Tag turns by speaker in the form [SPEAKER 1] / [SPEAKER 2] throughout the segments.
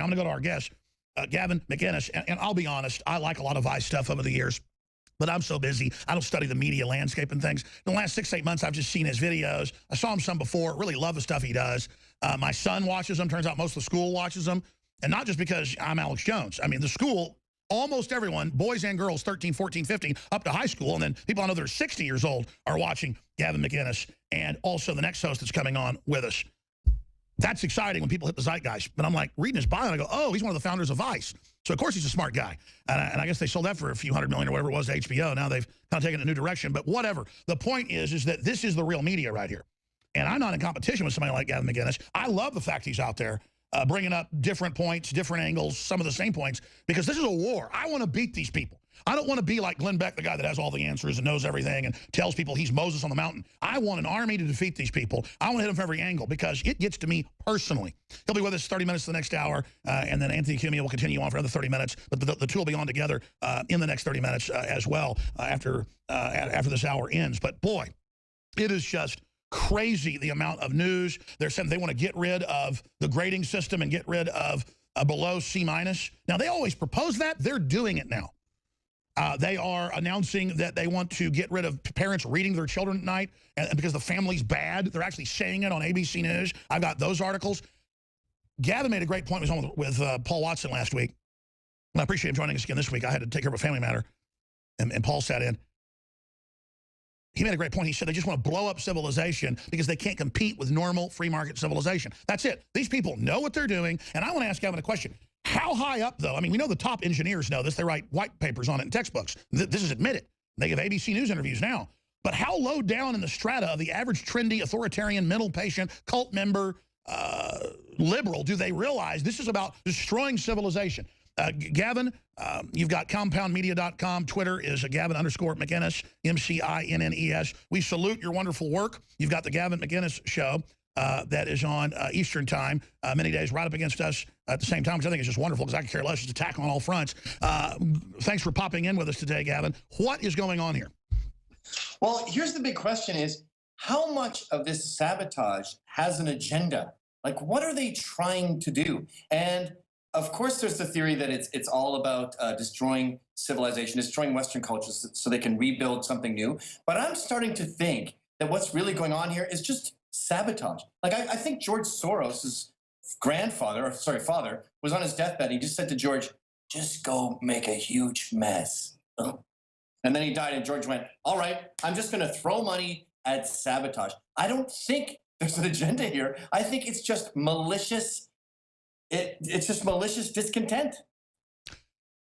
[SPEAKER 1] I'm going to go to our guest, Gavin McInnes. And I'll be honest, I like a lot of Vice stuff over the years. But I'm so busy, I don't study the media landscape and things. In the last 6 to 8 months, I've just seen his videos. I saw him some before, really love the stuff he does. My son watches them. Turns out most of the school watches them. And not just because I'm Alex Jones. I mean, the school, almost everyone, boys and girls, 13, 14, 15, up to high school, and then people I know that are 60 years old are watching Gavin McInnes, and also the next host that's coming on with us. That's exciting when people hit the zeitgeist. But I'm like, reading his bio, and I go, oh, he's one of the founders of Vice. So, of course, he's a smart guy. And I guess they sold that for a few $100 million or whatever it was to HBO. Now they've kind of taken a new direction. But whatever. The point is that this is the real media right here. And I'm not in competition with somebody like Gavin McInnes. I love the fact he's out there bringing up different points, different angles, some of the same points, because this is a war. I want to beat these people. I don't want to be like Glenn Beck, the guy that has all the answers and knows everything and tells people he's Moses on the mountain. I want an army to defeat these people. I want to hit them from every angle because it gets to me personally. He'll be with us 30 minutes the next hour, and then Anthony Cumia will continue on for another 30 minutes. But the two will be on together in the next 30 minutes as well after this hour ends. But, boy, it is just crazy the amount of news. They're saying they want to get rid of the grading system and get rid of below C-. Now, they always propose that. They're doing it now. They are announcing that they want to get rid of parents reading to their children at night and because the family's bad. They're actually saying it on ABC News. I've got those articles. Gavin made a great point. He was on with Paul Watson last week. And I appreciate him joining us again this week. I had to take care of a family matter, and Paul sat in. He made a great point. He said they just want to blow up civilization because they can't compete with normal free market civilization. That's it. These people know what they're doing. And I want to ask Gavin a question. How high up, though? I mean, we know the top engineers know this. They write white papers on it in textbooks. This is admitted. They give ABC News interviews now. But how low down in the strata of the average trendy, authoritarian, mental patient, cult member, liberal do they realize this is about destroying civilization? Gavin, you've got compoundmedia.com. Twitter is Gavin_McInnes, McInnes. We salute your wonderful work. You've got the Gavin McInnes Show. That is on Eastern time, many days right up against us at the same time, which I think is just wonderful because I can care less. It's attack on all fronts. Thanks for popping in with us today, Gavin. What is going on here?
[SPEAKER 2] Well, here's the big question is, how much of this sabotage has an agenda? Like, what are they trying to do? And, of course, there's the theory that it's all about destroying civilization, destroying Western cultures so they can rebuild something new. But I'm starting to think that what's really going on here is just sabotage. Like, I think George Soros's father, was on his deathbed. He just said to George, just go make a huge mess. Oh. And then he died, and George went, all right, I'm just going to throw money at sabotage. I don't think there's an agenda here. I think it's just malicious. It's just malicious discontent.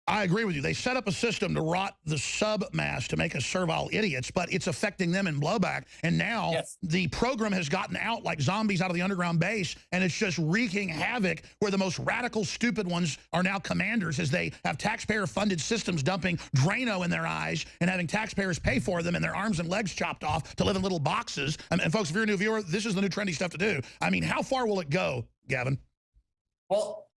[SPEAKER 1] I agree with you. They set up a system to rot the submass to make us servile idiots, but it's affecting them in blowback. And now the program has gotten out like zombies out of the underground base, and it's just wreaking havoc where the most radical, stupid ones are now commanders as they have taxpayer-funded systems dumping Drano in their eyes and having taxpayers pay for them and their arms and legs chopped off to live in little boxes. And folks, if you're a new viewer, this is the new trendy stuff to do. I mean, how far will it go, Gavin?
[SPEAKER 2] Well,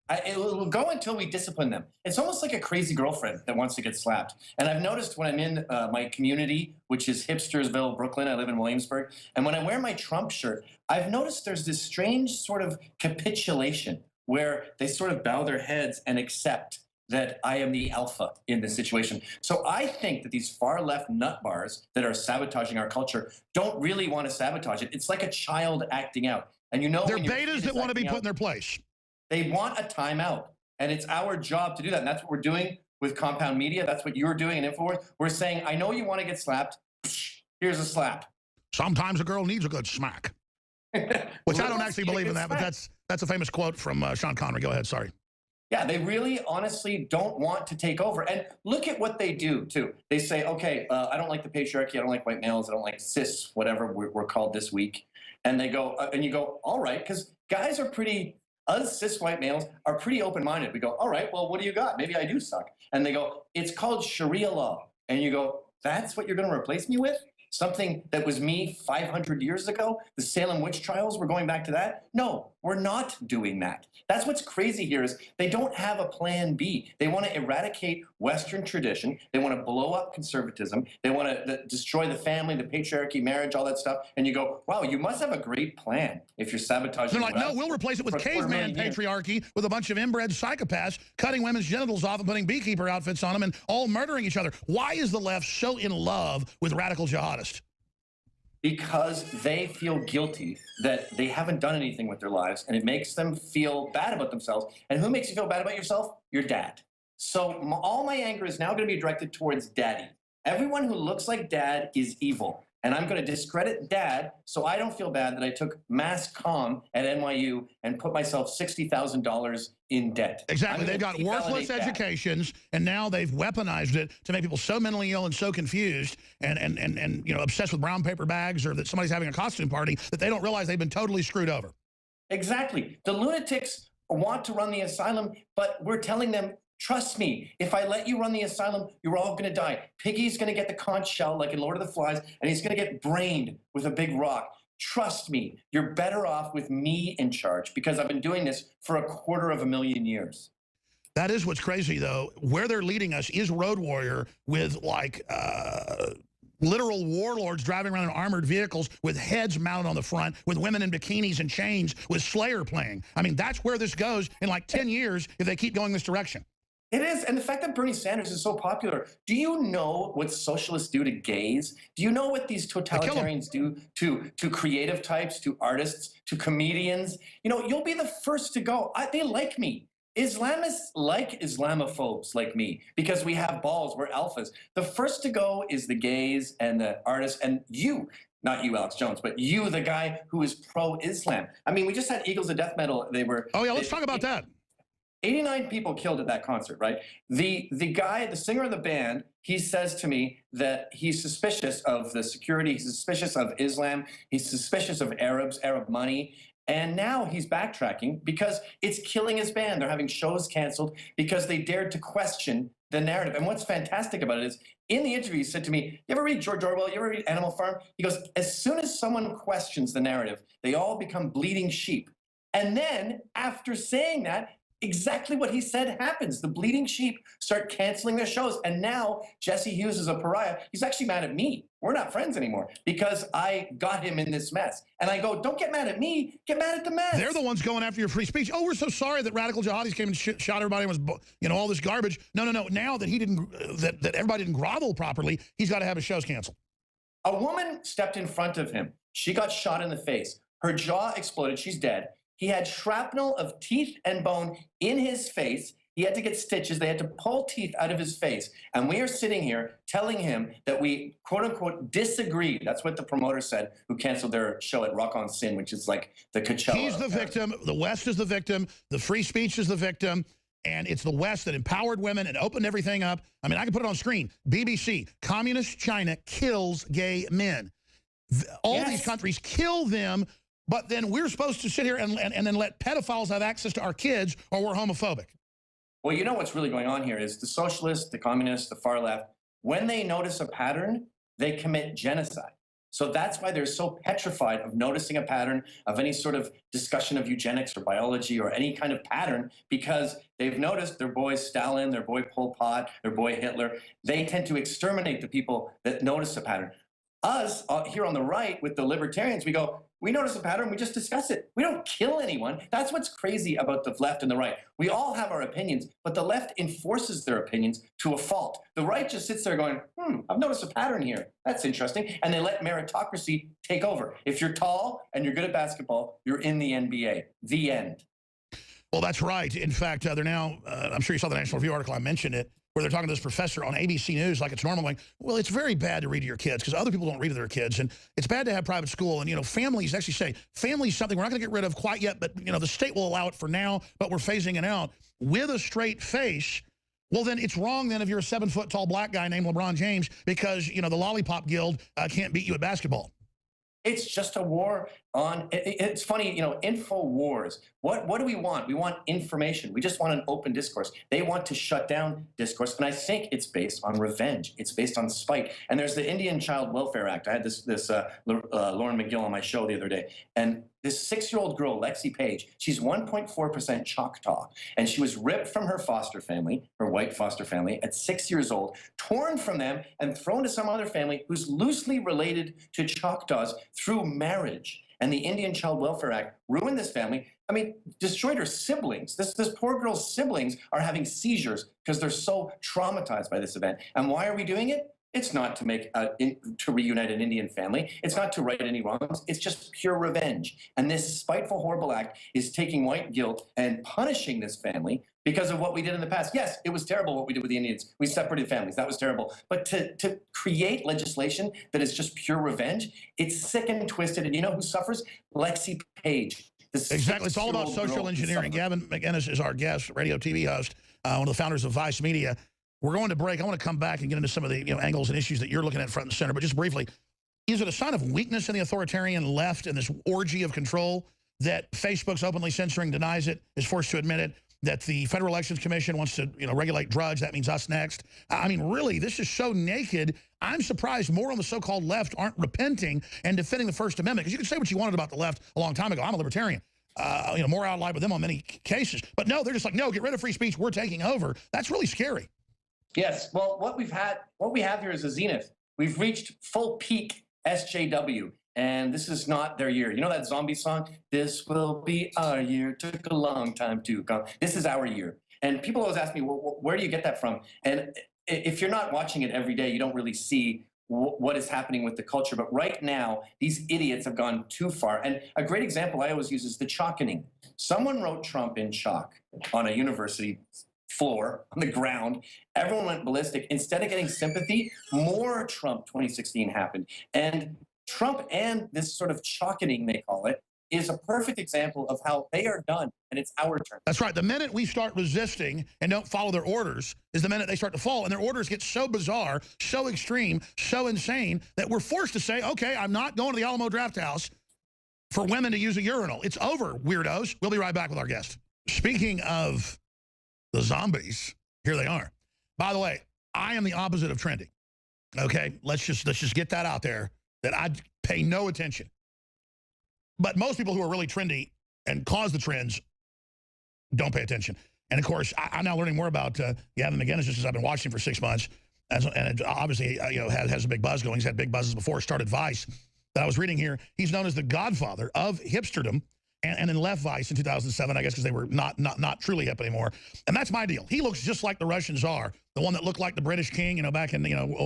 [SPEAKER 2] it will go until we discipline them. It's almost like a crazy girlfriend that wants to get slapped. And I've noticed when I'm in my community, which is Hipstersville, Brooklyn, I live in Williamsburg, and when I wear my Trump shirt, I've noticed there's this strange sort of capitulation where they sort of bow their heads and accept that I am the alpha in this situation. So I think that these far-left nut bars that are sabotaging our culture don't really want to sabotage it. It's like a child acting out. And you know,
[SPEAKER 1] they're betas that want to be put in their place.
[SPEAKER 2] They want a timeout, and it's our job to do that. And that's what we're doing with Compound Media. That's what you're doing in InfoWars. We're saying, I know you want to get slapped. Here's a slap.
[SPEAKER 1] Sometimes a girl needs a good smack. Which I don't actually believe in that, but that's a famous quote from Sean Connery. Go ahead, sorry.
[SPEAKER 2] Yeah, they really, honestly don't want to take over. And look at what they do, too. They say, okay, I don't like the patriarchy. I don't like white males. I don't like cis, whatever we're called this week. And they go, and you go, all right, because guys are pretty... Us cis white males are pretty open-minded. We go, all right, well, what do you got? Maybe I do suck. And they go, it's called Sharia law. And you go, that's what you're going to replace me with? Something that was me 500 years ago? The Salem witch trials, we're going back to that? No, we're not doing that. That's what's crazy here is they don't have a plan B. They want to eradicate Western tradition. They want to blow up conservatism. They want to destroy the family, the patriarchy, marriage, all that stuff. And you go, wow, you must have a great plan if you're sabotaging.
[SPEAKER 1] They're like, no, we'll replace it with caveman patriarchy with a bunch of inbred psychopaths cutting women's genitals off and putting beekeeper outfits on them and all murdering each other. Why is the left so in love with radical jihadists?
[SPEAKER 2] Because they feel guilty that they haven't done anything with their lives, and it makes them feel bad about themselves. And who makes you feel bad about yourself? Your dad. So all my anger is now going to be directed towards daddy. Everyone who looks like dad is evil. And I'm going to discredit dad so I don't feel bad that I took mass comm at NYU and put myself $60,000 in debt.
[SPEAKER 1] Exactly. They've got worthless educations, and now they've weaponized it to make people so mentally ill and so confused and you know, obsessed with brown paper bags or that somebody's having a costume party that they don't realize they've been totally screwed over.
[SPEAKER 2] Exactly. The lunatics want to run the asylum, but we're telling them, trust me, if I let you run the asylum, you're all going to die. Piggy's going to get the conch shell like in Lord of the Flies, and he's going to get brained with a big rock. Trust me, you're better off with me in charge because I've been doing this for 250,000 years.
[SPEAKER 1] That is what's crazy, though. Where they're leading us is Road Warrior with, like, literal warlords driving around in armored vehicles with heads mounted on the front, with women in bikinis and chains, with Slayer playing. I mean, that's where this goes in, like, 10 years if they keep going this direction.
[SPEAKER 2] It is. And the fact that Bernie Sanders is so popular, do you know what socialists do to gays? Do you know what these totalitarians do to creative types, to artists, to comedians? You know, you'll be the first to go. They like me. Islamists like Islamophobes like me because we have balls, we're alphas. The first to go is the gays and the artists and you. Not you, Alex Jones, but you, the guy who is pro-Islam. I mean, we just had Eagles of Death Metal. They were...
[SPEAKER 1] Oh, yeah, let's talk about that.
[SPEAKER 2] 89 people killed at that concert, right? The guy, the singer of the band, he says to me that he's suspicious of the security, he's suspicious of Islam, he's suspicious of Arabs, Arab money, and now he's backtracking because it's killing his band. They're having shows canceled because they dared to question the narrative. And what's fantastic about it is, in the interview, he said to me, you ever read George Orwell? You ever read Animal Farm? He goes, as soon as someone questions the narrative, they all become bleeding sheep. And then, after saying that, exactly what he said happens. The bleeding sheep start canceling their shows. And now Jesse Hughes is a pariah. He's actually mad at me. We're not friends anymore because I got him in this mess. And I go, don't get mad at me. Get mad at the mess.
[SPEAKER 1] They're the ones going after your free speech. Oh, we're so sorry that radical jihadis came and shot everybody and was, you know, all this garbage. No. Now that he didn't, that everybody didn't grovel properly, he's got to have his shows canceled.
[SPEAKER 2] A woman stepped in front of him. She got shot in the face. Her jaw exploded. She's dead. He had shrapnel of teeth and bone in his face. He had to get stitches. They had to pull teeth out of his face. And we are sitting here telling him that we, quote unquote, disagreed. That's what the promoter said, who canceled their show at Rock on Sin, which is like the Coachella.
[SPEAKER 1] He's the victim. The West is the victim. The free speech is the victim. And it's the West that empowered women and opened everything up. I mean, I can put it on screen. BBC, communist China kills gay men. All these countries kill them. But then we're supposed to sit here and then let pedophiles have access to our kids, or we're homophobic.
[SPEAKER 2] Well, you know what's really going on here is the socialists, the communists, the far left, when they notice a pattern, they commit genocide. So that's why they're so petrified of noticing a pattern of any sort of discussion of eugenics or biology or any kind of pattern, because they've noticed their boy Stalin, their boy Pol Pot, their boy Hitler. They tend to exterminate the people that notice a pattern. Us here on the right with the libertarians, we go, we notice a pattern, we just discuss it. We don't kill anyone. That's what's crazy about the left and the right. We all have our opinions, but the left enforces their opinions to a fault. The right just sits there going, I've noticed a pattern here. That's interesting. And they let meritocracy take over. If you're tall and you're good at basketball, you're in the NBA. The end.
[SPEAKER 1] Well, that's right. In fact, they're now, I'm sure you saw the National Review article, I mentioned it, where they're talking to this professor on ABC News like it's normal, like, well, it's very bad to read to your kids because other people don't read to their kids, and it's bad to have private school. And, you know, families actually say, family is something we're not going to get rid of quite yet, but, you know, the state will allow it for now, but we're phasing it out with a straight face. Well, then it's wrong then if you're a 7-foot-tall black guy named LeBron James because, you know, the Lollipop Guild can't beat you at basketball.
[SPEAKER 2] It's just a war on, it's funny, you know, info wars. What do we want? We want information. We just want an open discourse. They want to shut down discourse. And I think it's based on revenge. It's based on spite. And there's the Indian Child Welfare Act. I had this Lauren McGill on my show the other day. And this 6-year-old girl, Lexi Page, she's 1.4% Choctaw, and she was ripped from her foster family, her white foster family, at 6 years old, torn from them and thrown to some other family who's loosely related to Choctaws through marriage. And the Indian Child Welfare Act ruined this family. I mean, destroyed her siblings. This poor girl's siblings are having seizures because they're so traumatized by this event. And why are we doing it? It's not to to reunite an Indian family. It's not to right any wrongs. It's just pure revenge. And this spiteful, horrible act is taking white guilt and punishing this family because of what we did in the past. Yes, it was terrible what we did with the Indians. We separated families. That was terrible. But to create legislation that is just pure revenge, it's sick and twisted. And you know who suffers? Lexi Page.
[SPEAKER 1] Exactly. It's all about social engineering. Gavin McInnes is our guest, radio TV host, one of the founders of Vice Media. We're going to break. I want to come back and get into some of the angles and issues that you're looking at front and center. But just briefly, is it a sign of weakness in the authoritarian left and this orgy of control that Facebook's openly censoring, denies it, is forced to admit it, that the Federal Elections Commission wants to regulate drugs? That means us next. I mean, really, this is so naked. I'm surprised more on the so-called left aren't repenting and defending the First Amendment. Because you can say what you wanted about the left a long time ago. I'm a libertarian. More out of line with them on many cases. But no, they're just like, no, get rid of free speech. We're taking over. That's really scary.
[SPEAKER 2] Yes. Well, what we have here is a zenith. We've reached full peak SJW, and this is not their year. You know that zombie song? This will be our year. Took a long time to come. This is our year. And people always ask me, well, where do you get that from? And if you're not watching it every day, you don't really see what is happening with the culture. But right now, these idiots have gone too far. And a great example I always use is the chalkening. Someone wrote Trump in chalk on a university floor, on the ground. Everyone went ballistic. Instead of getting sympathy, more Trump 2016 happened. And Trump and this sort of chalkening, they call it, is a perfect example of how they are done, and it's our turn.
[SPEAKER 1] That's right. The minute we start resisting and don't follow their orders is the minute they start to fall, and their orders get so bizarre, so extreme, so insane that we're forced to say, okay, I'm not going to the Alamo Drafthouse for women to use a urinal. It's over, weirdos. We'll be right back with our guest. Speaking of the zombies, here they are. By the way, I am the opposite of trendy. Okay, let's just get that out there, that I pay no attention. But most people who are really trendy and cause the trends don't pay attention. And of course, I'm now learning more about Gavin McInnes just as I've been watching for 6 months, and it obviously has a big buzz going. He's had big buzzes before. Started Vice. That I was reading here. He's known as the godfather of hipsterdom. And then left Vice in 2007, I guess, because they were not truly hip anymore. And that's my deal. He looks just like the Russian Tsar, the one that looked like the British king, back in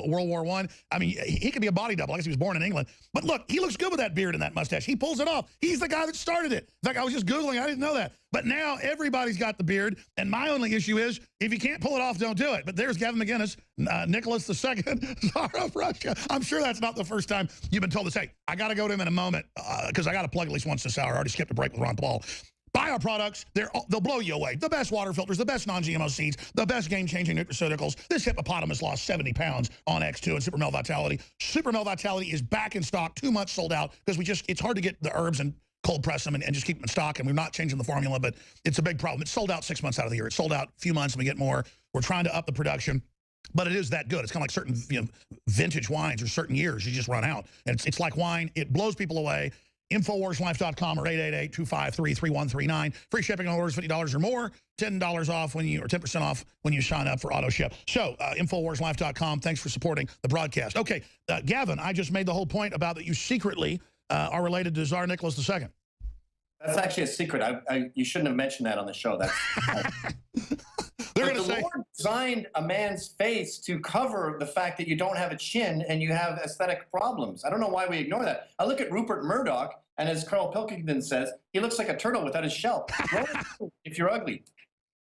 [SPEAKER 1] World War I. I mean, he could be a body double. I guess he was born in England. But look, he looks good with that beard and that mustache. He pulls it off. He's the guy that started it. In fact, I was just Googling. I didn't know that. But now everybody's got the beard. And my only issue is, if you can't pull it off, don't do it. But there's Gavin McInnes, Nicholas II, Tsar of Russia. I'm sure that's not the first time you've been told this. Hey, I got to go to him in a moment because I got to plug at least once this hour. I already skipped a break with Ron Paul. Buy our products. They'll blow you away. The best water filters, the best non-GMO seeds, the best game-changing nutraceuticals. This hippopotamus lost 70 pounds on X2 and Super Male Vitality. Super Male Vitality is back in stock, 2 months sold out, because it's hard to get the herbs and cold press them and just keep them in stock, and we're not changing the formula, but it's a big problem. It's sold out 6 months out of the year. It's sold out a few months and we get more. We're trying to up the production. But it is that good. It's kind of like certain vintage wines or certain years. You just run out. And it's like wine. It blows people away. InfoWarsLife.com or 888-253-3139. Free shipping on orders $50 or more. $10 off or 10% off when you sign up for auto ship. So InfoWarsLife.com. Thanks for supporting the broadcast. Okay, Gavin, I just made the whole point about that you secretly are related to Tsar Nicholas II.
[SPEAKER 2] That's actually a secret. You shouldn't have mentioned that on the show.
[SPEAKER 1] They're going to say,
[SPEAKER 2] Lord designed a man's face to cover the fact that you don't have a chin and you have aesthetic problems. I don't know why we ignore that. I look at Rupert Murdoch, and as Carl Pilkington says, he looks like a turtle without his shell. If you're ugly.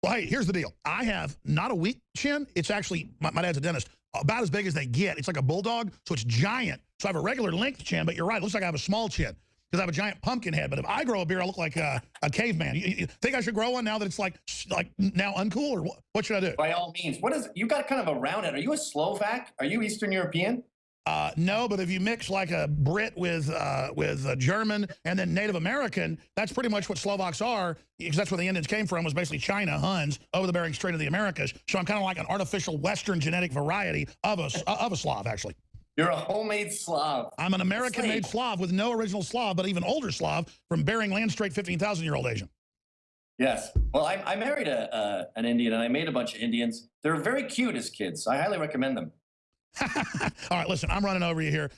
[SPEAKER 1] Well, hey, here's the deal. I have not a weak chin. It's actually, my dad's a dentist, about as big as they get. It's like a bulldog, so it's giant. So I have a regular length chin, but you're right. It looks like I have a small chin because I have a giant pumpkin head. But if I grow a beard, I look like a caveman. You think I should grow one now that it's like now uncool, or what should I do?
[SPEAKER 2] By all means. You got kind of a round head. Are you a Slovak? Are you Eastern European?
[SPEAKER 1] No, but if you mix like a Brit with a German and then Native American, that's pretty much what Slovaks are, because that's where the Indians came from, was basically China, Huns, over the Bering Strait of the Americas. So I'm kind of like an artificial Western genetic variety of a Slav, actually.
[SPEAKER 2] You're a homemade Slav.
[SPEAKER 1] I'm an American-made Slav with no original Slav, but even older Slav from Bering Land Strait, 15,000-year-old Asian.
[SPEAKER 2] Yes. Well, I married an Indian, and I made a bunch of Indians. They're very cute as kids. So I highly recommend them.
[SPEAKER 1] All right, listen, I'm running over you here.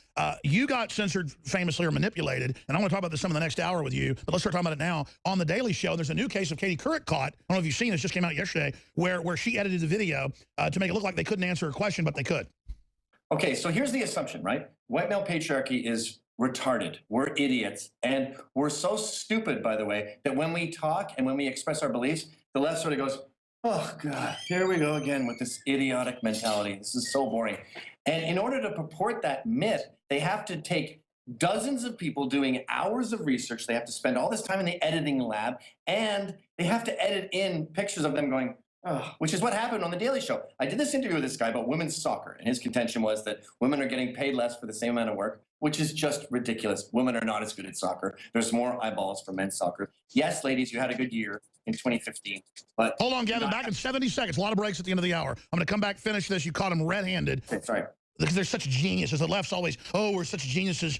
[SPEAKER 1] You got censored famously or manipulated, and I want to talk about this some in the next hour with you, but let's start talking about it now. On The Daily Show, there's a new case of Katie Couric caught. I don't know if you've seen this, just came out yesterday, where she edited the video to make it look like they couldn't answer a question, but they could.
[SPEAKER 2] Okay, so here's the assumption, right? White male patriarchy is retarded. We're idiots. And we're so stupid, by the way, that when we talk and when we express our beliefs, the left sort of goes, oh, God, here we go again with this idiotic mentality. This is so boring. And in order to purport that myth, they have to take dozens of people doing hours of research. They have to spend all this time in the editing lab, and they have to edit in pictures of them going, oh, which is what happened on The Daily Show. I did this interview with this guy about women's soccer, and his contention was that women are getting paid less for the same amount of work, which is just ridiculous. Women are not as good at soccer. There's more eyeballs for men's soccer. Yes, ladies, you had a good year in 2015. But
[SPEAKER 1] hold on, Gavin, back in 70 seconds. A lot of breaks at the end of the hour. I'm going to come back, finish this. You caught him red-handed.
[SPEAKER 2] Sorry.
[SPEAKER 1] Because they're such geniuses. The left's always, oh, we're such geniuses.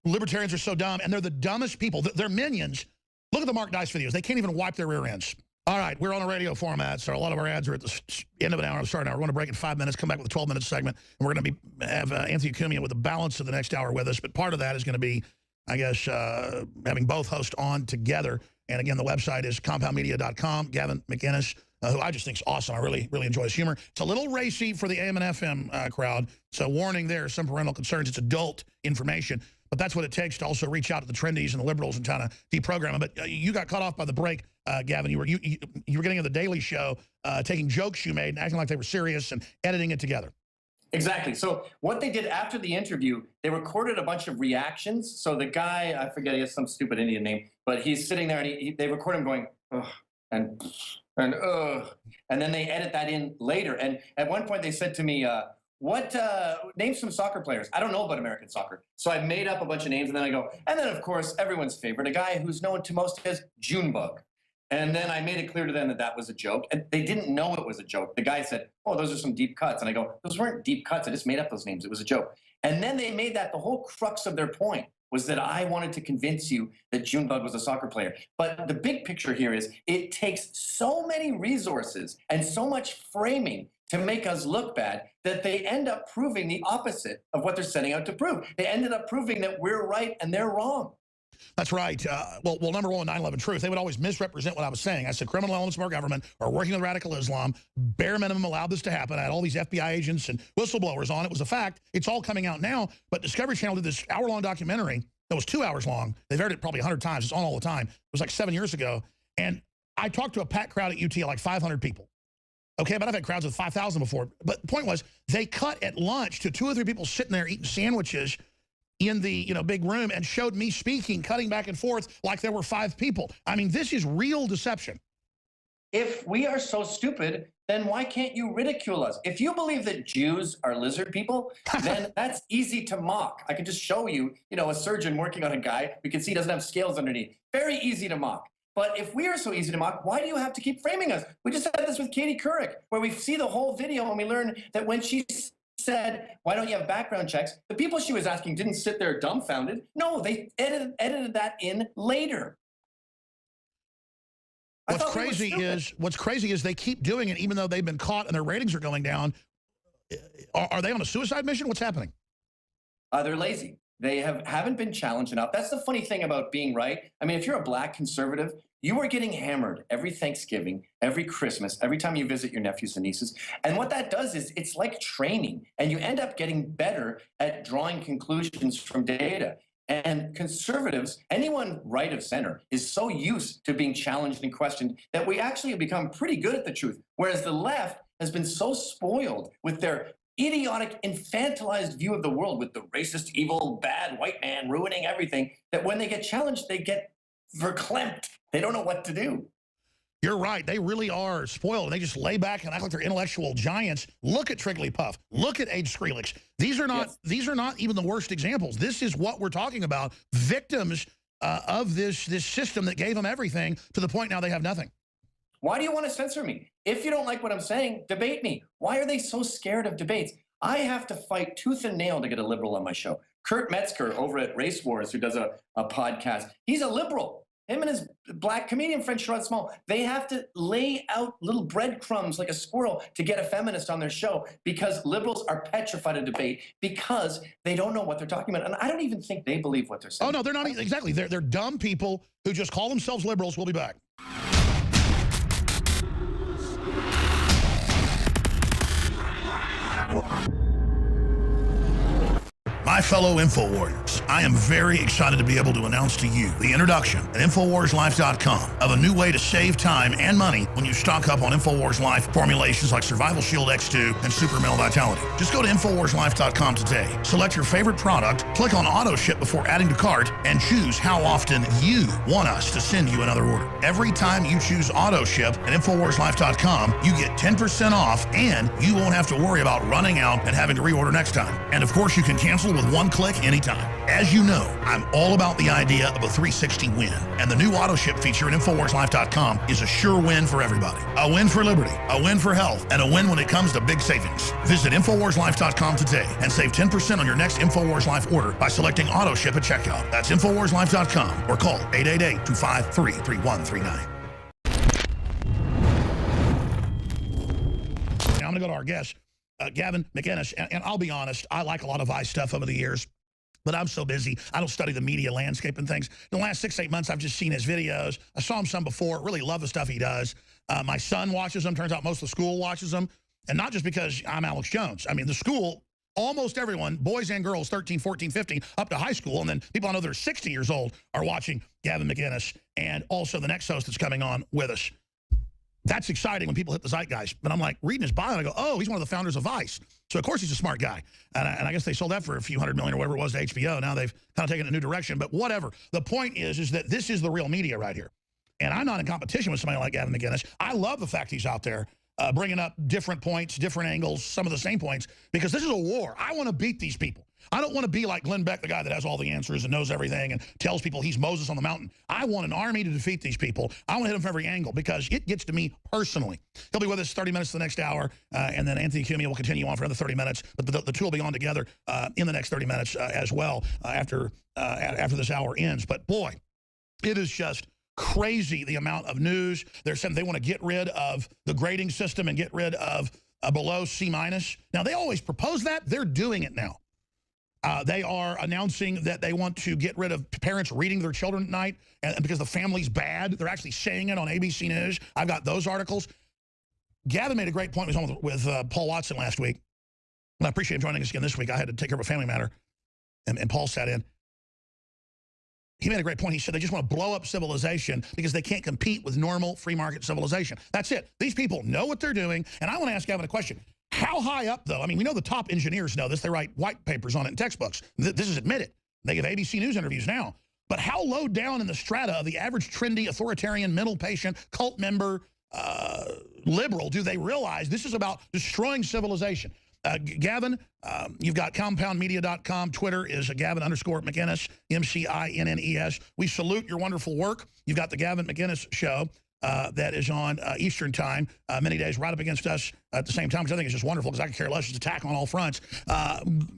[SPEAKER 1] Libertarians are so dumb, and they're the dumbest people. They're minions. Look at the Mark Dice videos. They can't even wipe their rear ends. All right, we're on a radio format, so a lot of our ads are at the end of an hour. Sorry, now we're going to break in 5 minutes, come back with a 12-minute segment, and we're going to have Anthony Cumia with the balance of the next hour with us. But part of that is going to be, I guess, having both hosts on together. And again, the website is compoundmedia.com. Gavin McInnes, who I just think is awesome. I really, really enjoy his humor. It's a little racy for the AM and FM crowd, so warning there, some parental concerns. It's adult information. But that's what it takes to also reach out to the trendies and the liberals and kind of deprogram them. But you got cut off by the break, Gavin. You were getting on The Daily Show, taking jokes you made and acting like they were serious and editing it together.
[SPEAKER 2] Exactly. So what they did after the interview, they recorded a bunch of reactions. So the guy, I forget, he has some stupid Indian name, but he's sitting there and they record him going, ugh, and then they edit that in later. And at one point they said to me, name some soccer players. I don't know about American soccer. So I made up a bunch of names, and then I go, and then of course, everyone's favorite, a guy who's known to most as Junebug. And then I made it clear to them that that was a joke, and they didn't know it was a joke. The guy said, oh, those are some deep cuts. And I go, those weren't deep cuts. I just made up those names. It was a joke. And then they made that the whole crux of their point was that I wanted to convince you that Junebug was a soccer player. But the big picture here is it takes so many resources and so much framing to make us look bad that they end up proving the opposite of what they're setting out to prove. They ended up proving that we're right and they're wrong.
[SPEAKER 1] That's right. Well, number one, 9/11 truth. They would always misrepresent what I was saying. I said criminal elements of our government are working with radical Islam. Bare minimum allowed this to happen. I had all these FBI agents and whistleblowers on. It was a fact. It's all coming out now. But Discovery Channel did this hour-long documentary that was 2 hours long. They've aired it probably 100 times. It's on all the time. It was like 7 years ago. And I talked to a packed crowd at UT, like 500 people. Okay, but I've had crowds with 5,000 before. But the point was, they cut at lunch to 2 or 3 people sitting there eating sandwiches in the big room and showed me speaking, cutting back and forth like there were 5 people. I mean, this is real deception.
[SPEAKER 2] If we are so stupid, then why can't you ridicule us? If you believe that Jews are lizard people, then that's easy to mock. I can just show you, a surgeon working on a guy. We can see he doesn't have scales underneath. Very easy to mock. But if we are so easy to mock, why do you have to keep framing us? We just had this with Katie Couric, where we see the whole video and we learn that when she said, why don't you have background checks? The people she was asking didn't sit there dumbfounded. No, they edited that in later.
[SPEAKER 1] What's crazy is they keep doing it even though they've been caught and their ratings are going down. Are they on a suicide mission? What's happening?
[SPEAKER 2] They're lazy. They haven't been challenged enough. That's the funny thing about being right. I mean, if you're a black conservative, you are getting hammered every Thanksgiving, every Christmas, every time you visit your nephews and nieces. And what that does is it's like training, and you end up getting better at drawing conclusions from data. And conservatives, anyone right of center, is so used to being challenged and questioned that we actually have become pretty good at the truth. Whereas the left has been so spoiled with their idiotic, infantilized view of the world, with the racist, evil, bad white man ruining everything, that when they get challenged, they get verklempt. They don't know what to do.
[SPEAKER 1] You're right. They really are spoiled. They just lay back and act like they're intellectual giants. Look at Trigglypuff. Look at Age Skrillex. These are not even the worst examples. This is what we're talking about. Victims of this system that gave them everything to the point now they have nothing.
[SPEAKER 2] Why do you want to censor me? If you don't like what I'm saying, debate me. Why are they so scared of debates? I have to fight tooth and nail to get a liberal on my show. Kurt Metzger over at Race Wars, who does a podcast, he's a liberal. Him and his black comedian friend Sherrod Small, they have to lay out little breadcrumbs like a squirrel to get a feminist on their show because liberals are petrified of debate because they don't know what they're talking about. And I don't even think they believe what they're saying.
[SPEAKER 1] Oh, no, they're not. Exactly. They're dumb people who just call themselves liberals. We'll be back. My fellow InfoWarriors, I am very excited to be able to announce to you the introduction at InfoWarsLife.com of a new way to save time and money when you stock up on InfoWars Life formulations like Survival Shield X2 and Super Male Vitality. Just go to InfoWarsLife.com today, select your favorite product, click on Auto Ship before adding to cart, and choose how often you want us to send you another order. Every time you choose Auto Ship at InfoWarsLife.com, you get 10% off, and you won't have to worry about running out and having to reorder next time. And of course, you can cancel with one click anytime. As you know, I'm all about the idea of a 360 win, and the new auto ship feature at InfoWarsLife.com is a sure win for everybody. A win for liberty, a win for health, and a win when it comes to big savings. Visit InfoWarsLife.com today and save 10% on your next InfoWars Life order by selecting auto ship at checkout. That's InfoWarsLife.com or call 888-253-3139. Now I'm going to go to our guest, Gavin McInnes, and I'll be honest, I like a lot of Vice stuff over the years, but I'm so busy, I don't study the media landscape and things. In the last 6-8 months, I've just seen his videos. I saw him some before, really love the stuff he does. My son watches them, turns out most of the school watches them, and not just because I'm Alex Jones. I mean, the school, almost everyone, boys and girls, 13, 14, 15, up to high school, and then people I know that are 60 years old are watching Gavin McInnes, and also the next host that's coming on with us. That's exciting when people hit the zeitgeist. But I'm like, reading his bio, and I go, oh, he's one of the founders of Vice. So, of course, he's a smart guy. And I guess they sold that for a few $100 million or whatever it was to HBO. Now they've kind of taken a new direction. But whatever. The point is that this is the real media right here. And I'm not in competition with somebody like Gavin McInnes. I love the fact he's out there bringing up different points, different angles, some of the same points, because this is a war. I want to beat these people. I don't want to be like Glenn Beck, the guy that has all the answers and knows everything and tells people he's Moses on the mountain. I want an army to defeat these people. I want to hit them from every angle because it gets to me personally. He'll be with us 30 minutes the next hour, and then Anthony Cumia will continue on for another 30 minutes. But the two will be on together in the next 30 minutes as well after this hour ends. But boy, it is just crazy the amount of news. They're saying they want to get rid of the grading system and get rid of below C-. Now, they always propose that. They're doing it now. They are announcing that they want to get rid of parents reading to their children at night and because the family's bad. They're actually saying it on ABC News. I've got those articles. Gavin made a great point. He was on with Paul Watson last week. And I appreciate him joining us again this week. I had to take care of a family matter, and Paul sat in. He made a great point. He said they just want to blow up civilization because they can't compete with normal free market civilization. That's it. These people know what they're doing. And I want to ask Gavin a question. How high up, though? I mean, we know the top engineers know this. They write white papers on it in textbooks. This is admitted. They give ABC News interviews now. But how low down in the strata of the average trendy, authoritarian, mental patient, cult member, liberal do they realize this is about destroying civilization? Gavin, you've got compoundmedia.com. Twitter is Gavin_McInnes, McInnes. We salute your wonderful work. You've got the Gavin McInnes Show. That is on Eastern time, many days right up against us at the same time, which I think is just wonderful because I could care less. It's attack on all fronts.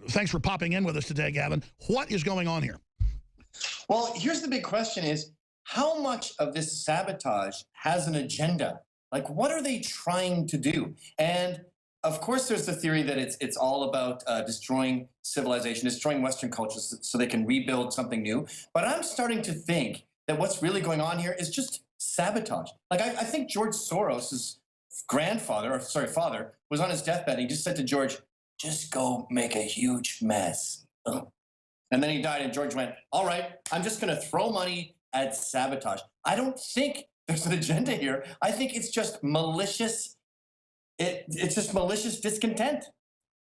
[SPEAKER 1] Thanks for popping in with us today, Gavin. What is going on here?
[SPEAKER 2] Well, here's the big question is, how much of this sabotage has an agenda? Like, what are they trying to do? And of course, there's the theory that it's all about destroying civilization, destroying Western cultures so they can rebuild something new. But I'm starting to think that what's really going on here is just sabotage. Like, I think George Soros' father, was on his deathbed. And he just said to George, just go make a huge mess. Ugh. And then he died, and George went, all right, I'm just going to throw money at sabotage. I don't think there's an agenda here. I think it's just malicious. It's just malicious discontent.